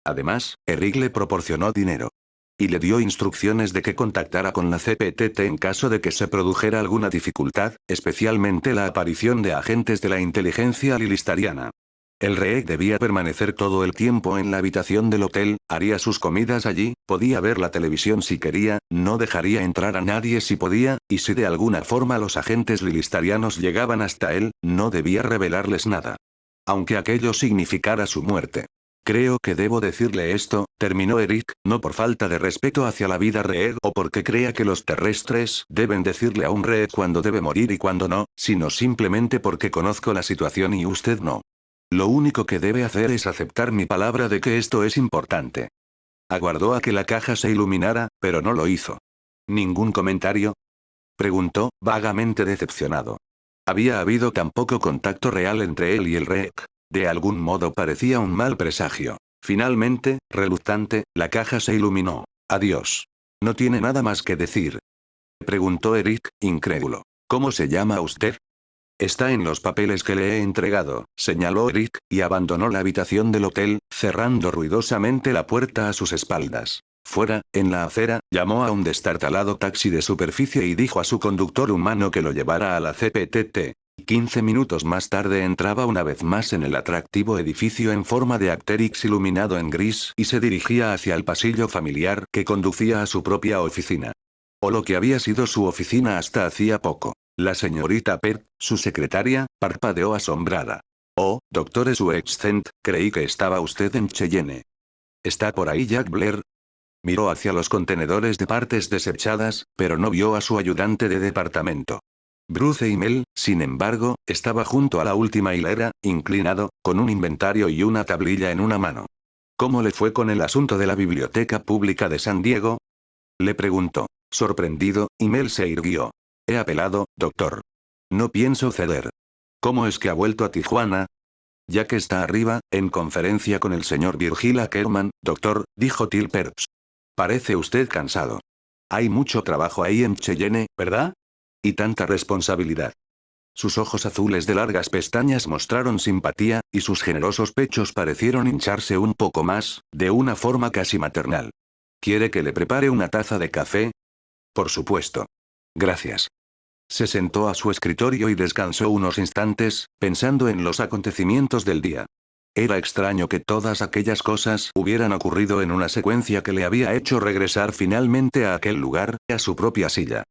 Además, Eric le proporcionó dinero. Y le dio instrucciones de que contactara con la CPTT en caso de que se produjera alguna dificultad, especialmente la aparición de agentes de la inteligencia lilistariana. El Reeg debía permanecer todo el tiempo en la habitación del hotel, haría sus comidas allí, podía ver la televisión si quería, no dejaría entrar a nadie si podía, y si de alguna forma los agentes lilistarianos llegaban hasta él, no debía revelarles nada. Aunque aquello significara su muerte. Creo que debo decirle esto, terminó Eric, no por falta de respeto hacia la vida Reeg o porque crea que los terrestres deben decirle a un Reeg cuando debe morir y cuando no, sino simplemente porque conozco la situación y usted no. Lo único que debe hacer es aceptar mi palabra de que esto es importante. Aguardó a que la caja se iluminara, pero no lo hizo. ¿Ningún comentario?, preguntó, vagamente decepcionado. Había habido tan poco contacto real entre él y el Reeg. De algún modo parecía un mal presagio. Finalmente, reluctante, la caja se iluminó. Adiós. ¿No tiene nada más que decir?, preguntó Eric, incrédulo. ¿Cómo se llama usted? Está en los papeles que le he entregado, señaló Eric, y abandonó la habitación del hotel, cerrando ruidosamente la puerta a sus espaldas. Fuera, en la acera, llamó a un destartalado taxi de superficie y dijo a su conductor humano que lo llevara a la CPTT. 15 minutos más tarde entraba una vez más en el atractivo edificio en forma de Acterix iluminado en gris y se dirigía hacia el pasillo familiar que conducía a su propia oficina. O lo que había sido su oficina hasta hacía poco. La señorita Pert, su secretaria, parpadeó asombrada. Oh, doctor Sweetscent, creí que estaba usted en Cheyenne. ¿Está por ahí Jack Blair? Miró hacia los contenedores de partes desechadas, pero no vio a su ayudante de departamento. Bruce Mel, sin embargo, estaba junto a la última hilera, inclinado, con un inventario y una tablilla en una mano. ¿Cómo le fue con el asunto de la Biblioteca Pública de San Diego? Le preguntó. Sorprendido, Mel se irguió. He apelado, doctor. No pienso ceder. ¿Cómo es que ha vuelto a Tijuana? Ya que está arriba, en conferencia con el señor Virgil Ackerman, doctor, dijo Till Perps. Parece usted cansado. Hay mucho trabajo ahí en Cheyenne, ¿verdad? Y tanta responsabilidad. Sus ojos azules de largas pestañas mostraron simpatía, y sus generosos pechos parecieron hincharse un poco más, de una forma casi maternal. ¿Quiere que le prepare una taza de café? Por supuesto. Gracias. Se sentó a su escritorio y descansó unos instantes, pensando en los acontecimientos del día. Era extraño que todas aquellas cosas hubieran ocurrido en una secuencia que le había hecho regresar finalmente a aquel lugar, a su propia silla.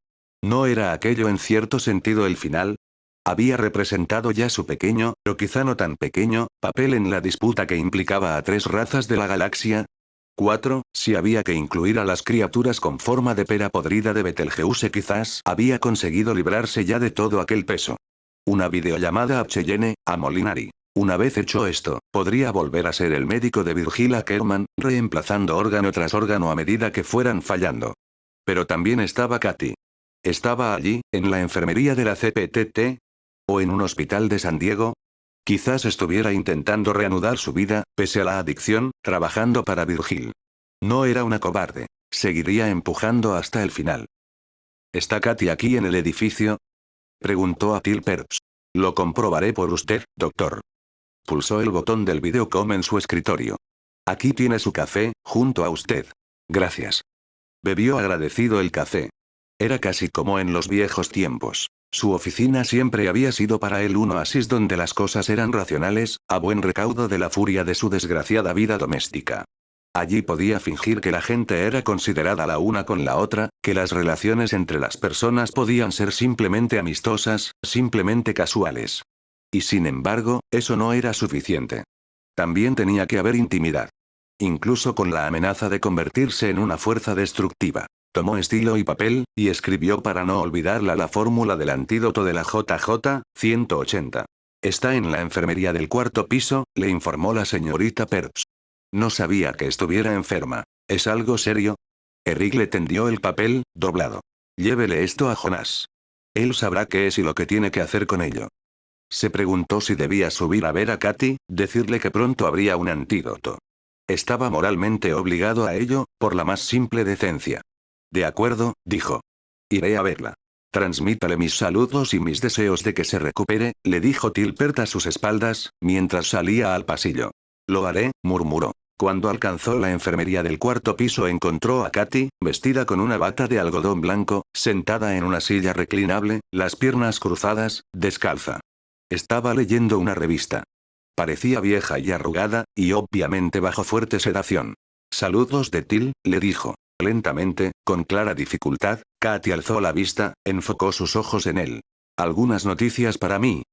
¿No era aquello en cierto sentido el final? Había representado ya su pequeño, pero quizá no tan pequeño, papel en la disputa que implicaba a 3 razas de la galaxia. 4, si había que incluir a las criaturas con forma de pera podrida de Betelgeuse, quizás había conseguido librarse ya de todo aquel peso. Una videollamada a Cheyenne, a Molinari. Una vez hecho esto, podría volver a ser el médico de Virgil Ackerman, reemplazando órgano tras órgano a medida que fueran fallando. Pero también estaba Katy. ¿Estaba allí, en la enfermería de la CPTT? ¿O en un hospital de San Diego? Quizás estuviera intentando reanudar su vida, pese a la adicción, trabajando para Virgil. No era una cobarde. Seguiría empujando hasta el final. ¿Está Katy aquí en el edificio? Preguntó a Till Perps. Lo comprobaré por usted, doctor. Pulsó el botón del videocom en su escritorio. Aquí tiene su café, junto a usted. Gracias. Bebió agradecido el café. Era casi como en los viejos tiempos. Su oficina siempre había sido para él un oasis donde las cosas eran racionales, a buen recaudo de la furia de su desgraciada vida doméstica. Allí podía fingir que la gente era considerada la una con la otra, que las relaciones entre las personas podían ser simplemente amistosas, simplemente casuales. Y sin embargo, eso no era suficiente. También tenía que haber intimidad. Incluso con la amenaza de convertirse en una fuerza destructiva. Tomó estilo y papel, y escribió para no olvidarla la fórmula del antídoto de la JJ, 180. Está en la enfermería del 4º piso, le informó la señorita Perps. No sabía que estuviera enferma. ¿Es algo serio? Eric le tendió el papel, doblado. Llévele esto a Jonás. Él sabrá qué es y lo que tiene que hacer con ello. Se preguntó si debía subir a ver a Katy, decirle que pronto habría un antídoto. Estaba moralmente obligado a ello, por la más simple decencia. De acuerdo, dijo. Iré a verla. Transmítale mis saludos y mis deseos de que se recupere, le dijo Tilpert a sus espaldas, mientras salía al pasillo. Lo haré, murmuró. Cuando alcanzó la enfermería del 4º piso encontró a Katy, vestida con una bata de algodón blanco, sentada en una silla reclinable, las piernas cruzadas, descalza. Estaba leyendo una revista. Parecía vieja y arrugada, y obviamente bajo fuerte sedación. Saludos de Till, le dijo. Lentamente, con clara dificultad, Katy alzó la vista, enfocó sus ojos en él. Algunas noticias para mí.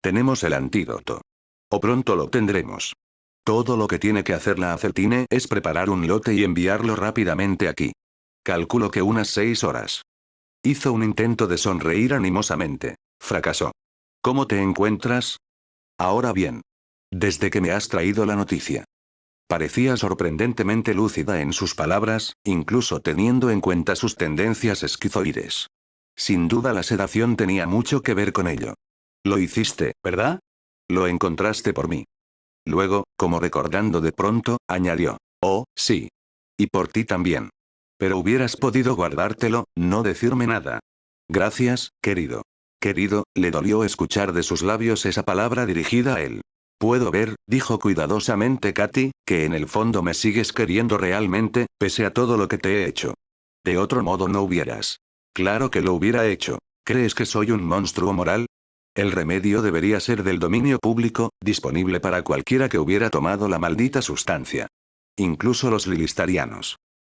Tenemos el antídoto. O pronto lo tendremos. Todo lo que tiene que hacer la Acertine es preparar un lote y enviarlo rápidamente aquí. Calculo que unas 6 horas. Hizo un intento de sonreír animosamente. Fracasó. ¿Cómo te encuentras? Ahora bien. Desde que me has traído la noticia. Parecía sorprendentemente lúcida en sus palabras, incluso teniendo en cuenta sus tendencias esquizoides. Sin duda la sedación tenía mucho que ver con ello. Lo hiciste, ¿verdad? Lo encontraste por mí. Luego, como recordando de pronto, añadió, oh, sí. Y por ti también. Pero hubieras podido guardártelo, no decirme nada. Gracias, querido. Querido, le dolió escuchar de sus labios esa palabra dirigida a él. Puedo ver, dijo cuidadosamente Katy, que en el fondo me sigues queriendo realmente, pese a todo lo que te he hecho. De otro modo no hubieras. Claro que lo hubiera hecho. ¿Crees que soy un monstruo moral? El remedio debería ser del dominio público, disponible para cualquiera que hubiera tomado la maldita sustancia. Incluso los lilistarianos.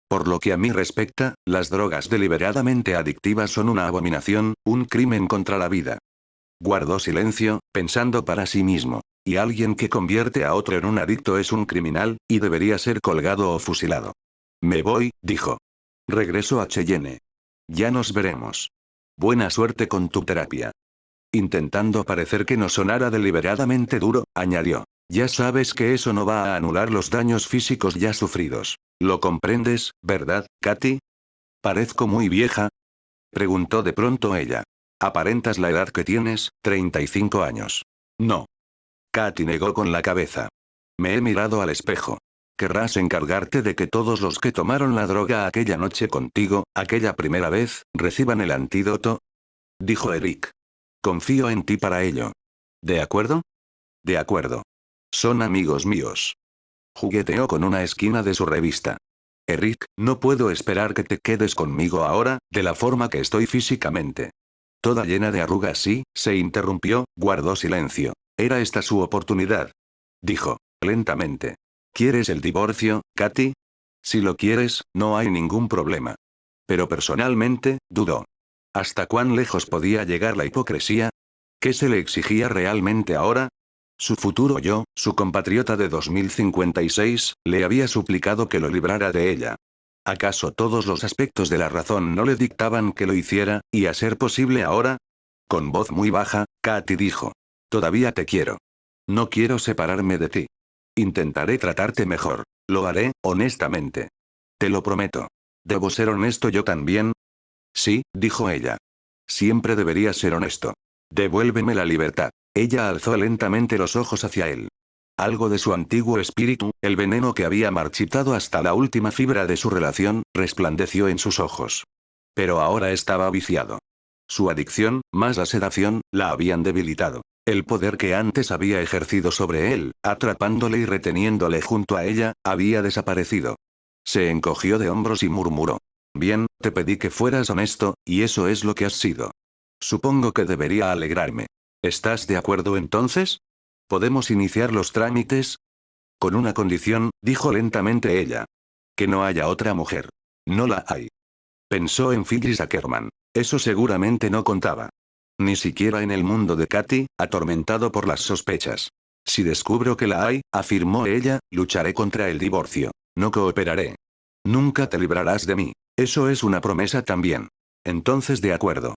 Por lo que a mí respecta, las drogas deliberadamente adictivas son una abominación, un crimen contra la vida. Guardó silencio, pensando para sí mismo. Y alguien que convierte a otro en un adicto es un criminal, y debería ser colgado o fusilado. Me voy, dijo. Regreso a Cheyenne. Ya nos veremos. Buena suerte con tu terapia. Intentando parecer que no sonara deliberadamente duro, añadió. Ya sabes que eso no va a anular los daños físicos ya sufridos. ¿Lo comprendes, verdad, Katy? ¿Parezco muy vieja? Preguntó de pronto ella. Aparentas la edad que tienes, 35 años. No. Katy negó con la cabeza. Me he mirado al espejo. ¿Querrás encargarte de que todos los que tomaron la droga aquella noche contigo, aquella primera vez, reciban el antídoto? Dijo Eric. Confío en ti para ello. ¿De acuerdo? De acuerdo. Son amigos míos. Jugueteó con una esquina de su revista. Eric, no puedo esperar que te quedes conmigo ahora, de la forma que estoy físicamente. Toda llena de arrugas, sí, se interrumpió, guardó silencio. Era esta su oportunidad. Dijo, lentamente. ¿Quieres el divorcio, Katy? Si lo quieres, no hay ningún problema. Pero personalmente, dudó. ¿Hasta cuán lejos podía llegar la hipocresía? ¿Qué se le exigía realmente ahora? Su futuro yo, su compatriota de 2056, le había suplicado que lo librara de ella. ¿Acaso todos los aspectos de la razón no le dictaban que lo hiciera, y a ser posible ahora? Con voz muy baja, Katy dijo. Todavía te quiero. No quiero separarme de ti. Intentaré tratarte mejor. Lo haré, honestamente. Te lo prometo. ¿Debo ser honesto yo también? Sí, dijo ella. Siempre debería ser honesto. Devuélveme la libertad. Ella alzó lentamente los ojos hacia él. Algo de su antiguo espíritu, el veneno que había marchitado hasta la última fibra de su relación, resplandeció en sus ojos. Pero ahora estaba viciado. Su adicción, más la sedación, la habían debilitado. El poder que antes había ejercido sobre él, atrapándole y reteniéndole junto a ella, había desaparecido. Se encogió de hombros y murmuró. Bien, te pedí que fueras honesto, y eso es lo que has sido. Supongo que debería alegrarme. ¿Estás de acuerdo entonces? ¿Podemos iniciar los trámites? Con una condición, dijo lentamente ella. Que no haya otra mujer. No la hay. Pensó en Phyllis Ackerman. Eso seguramente no contaba. Ni siquiera en el mundo de Katy, atormentado por las sospechas. Si descubro que la hay, afirmó ella, lucharé contra el divorcio. No cooperaré. Nunca te librarás de mí. Eso es una promesa también. Entonces de acuerdo.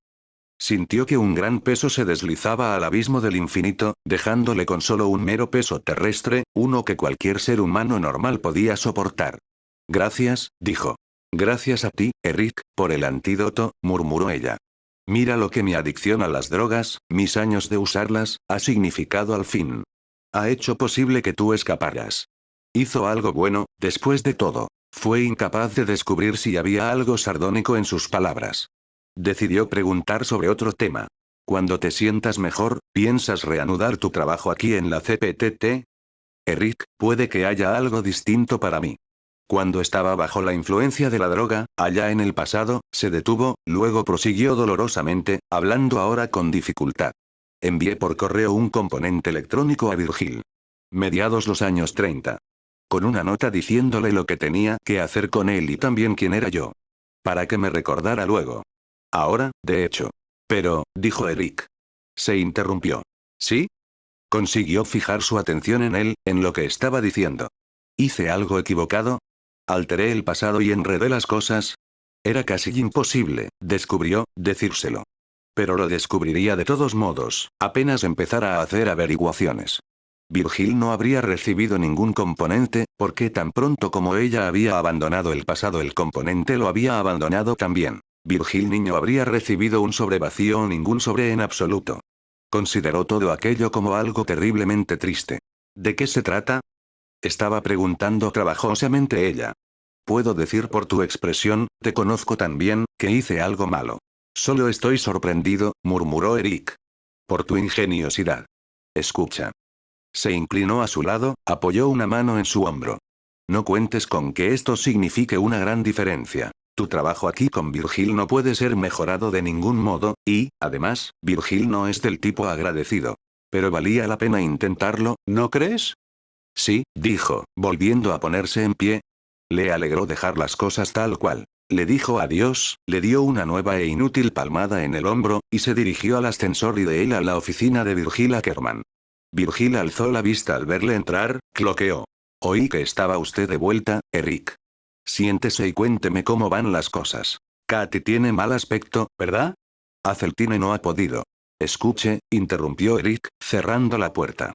Sintió que un gran peso se deslizaba al abismo del infinito, dejándole con solo un mero peso terrestre, uno que cualquier ser humano normal podía soportar. Gracias, dijo. Gracias a ti, Eric, por el antídoto, murmuró ella. Mira lo que mi adicción a las drogas, mis años de usarlas, ha significado al fin. Ha hecho posible que tú escaparas. Hizo algo bueno, después de todo. Fue incapaz de descubrir si había algo sardónico en sus palabras. Decidió preguntar sobre otro tema. Cuando te sientas mejor, ¿piensas reanudar tu trabajo aquí en la CPTT? Eric, puede que haya algo distinto para mí. Cuando estaba bajo la influencia de la droga, allá en el pasado, se detuvo, luego prosiguió dolorosamente, hablando ahora con dificultad. Envié por correo un componente electrónico a Virgil. Mediados los años 30. Con una nota diciéndole lo que tenía que hacer con él y también quién era yo. Para que me recordara luego. Ahora, de hecho. Pero, dijo Eric. Se interrumpió. ¿Sí? Consiguió fijar su atención en él, en lo que estaba diciendo. ¿Hice algo equivocado? ¿Alteré el pasado y enredé las cosas? Era casi imposible, descubrió, decírselo. Pero lo descubriría de todos modos, apenas empezara a hacer averiguaciones. Virgil no habría recibido ningún componente, porque tan pronto como ella había abandonado el pasado el componente lo había abandonado también. Virgil niño habría recibido un sobre vacío o ningún sobre en absoluto. Consideró todo aquello como algo terriblemente triste. ¿De qué se trata? Estaba preguntando trabajosamente ella. Puedo decir por tu expresión, te conozco tan bien, que hice algo malo. Solo estoy sorprendido, murmuró Eric. Por tu ingeniosidad. Escucha. Se inclinó a su lado, apoyó una mano en su hombro. No cuentes con que esto signifique una gran diferencia. Tu trabajo aquí con Virgil no puede ser mejorado de ningún modo, y, además, Virgil no es del tipo agradecido. Pero valía la pena intentarlo, ¿no crees? Sí, dijo, volviendo a ponerse en pie. Le alegró dejar las cosas tal cual. Le dijo adiós, le dio una nueva e inútil palmada en el hombro, y se dirigió al ascensor y de él a la oficina de Virgil Ackerman. Virgil alzó la vista al verle entrar, cloqueó. Oí que estaba usted de vuelta, Eric. Siéntese y cuénteme cómo van las cosas. Katy tiene mal aspecto, ¿verdad? Hazeltine no ha podido. Escuche, interrumpió Eric, cerrando la puerta.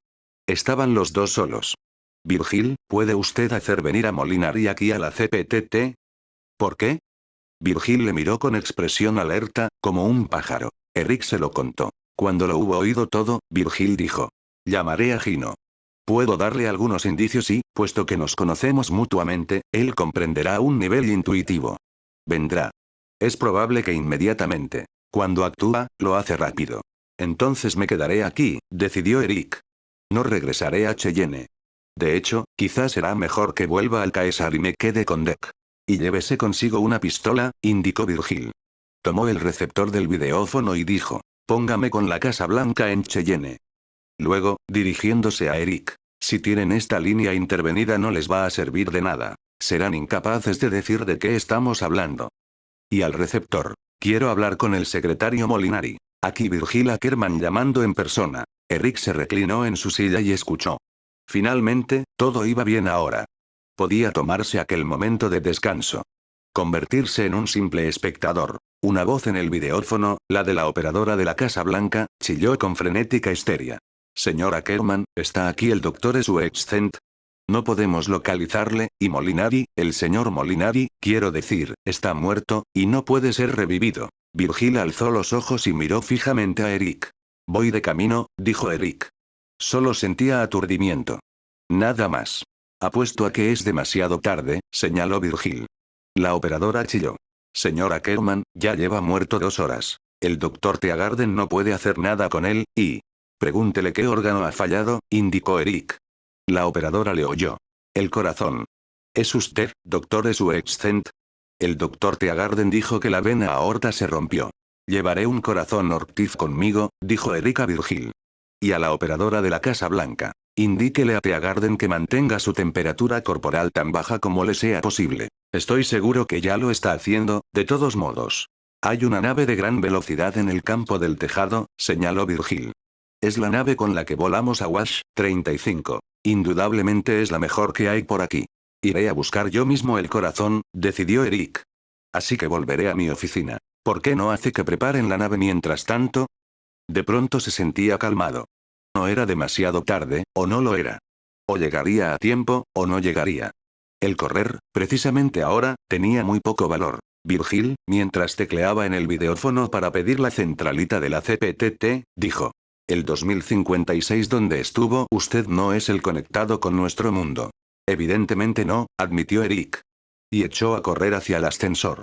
Estaban los dos solos. Virgil, ¿puede usted hacer venir a Molinari aquí a la CPTT? ¿Por qué? Virgil le miró con expresión alerta, como un pájaro. Eric se lo contó. Cuando lo hubo oído todo, Virgil dijo. Llamaré a Gino. Puedo darle algunos indicios y, puesto que nos conocemos mutuamente, él comprenderá a un nivel intuitivo. Vendrá. Es probable que inmediatamente. Cuando actúa, lo hace rápido. Entonces me quedaré aquí, decidió Eric. No regresaré a Cheyenne. De hecho, quizás será mejor que vuelva al Caesar y me quede con Deck. Y llévese consigo una pistola, indicó Virgil. Tomó el receptor del videófono y dijo, póngame con la Casa Blanca en Cheyenne. Luego, dirigiéndose a Eric. Si tienen esta línea intervenida no les va a servir de nada. Serán incapaces de decir de qué estamos hablando. Y al receptor. Quiero hablar con el secretario Molinari. Aquí Virgil Ackerman llamando en persona. Eric se reclinó en su silla y escuchó. Finalmente, todo iba bien ahora. Podía tomarse aquel momento de descanso. Convertirse en un simple espectador. Una voz en el videófono, la de la operadora de la Casa Blanca, chilló con frenética histeria. Señor Ackerman, ¿está aquí el doctor Sweetcent? No podemos localizarle, y Molinari, el señor Molinari, quiero decir, está muerto, y no puede ser revivido. Virgil alzó los ojos y miró fijamente a Eric. Voy de camino, dijo Eric. Solo sentía aturdimiento. Nada más. Apuesto a que es demasiado tarde, señaló Virgil. La operadora chilló. Señor Ackerman, ya lleva muerto 2 horas. El doctor Teagarden no puede hacer nada con él, y... Pregúntele qué órgano ha fallado, indicó Eric. La operadora le oyó. El corazón. ¿Es usted, doctor Sweetcent? El doctor Teagarden dijo que la vena aorta se rompió. Llevaré un corazón Ortiz conmigo, dijo Eric a Virgil. Y a la operadora de la Casa Blanca. Indíquele a Teagarden que mantenga su temperatura corporal tan baja como le sea posible. Estoy seguro que ya lo está haciendo, de todos modos. Hay una nave de gran velocidad en el campo del tejado, señaló Virgil. Es la nave con la que volamos a Wash, 35. Indudablemente es la mejor que hay por aquí. Iré a buscar yo mismo el corazón, decidió Eric. Así que volveré a mi oficina. ¿Por qué no hace que preparen la nave mientras tanto? De pronto se sentía calmado. No era demasiado tarde, o no lo era. O llegaría a tiempo, o no llegaría. El correr, precisamente ahora, tenía muy poco valor. Virgil, mientras tecleaba en el videófono para pedir la centralita de la CPTT, dijo. El 2056 donde estuvo usted no es el conectado con nuestro mundo. Evidentemente no, admitió Eric. Y echó a correr hacia el ascensor.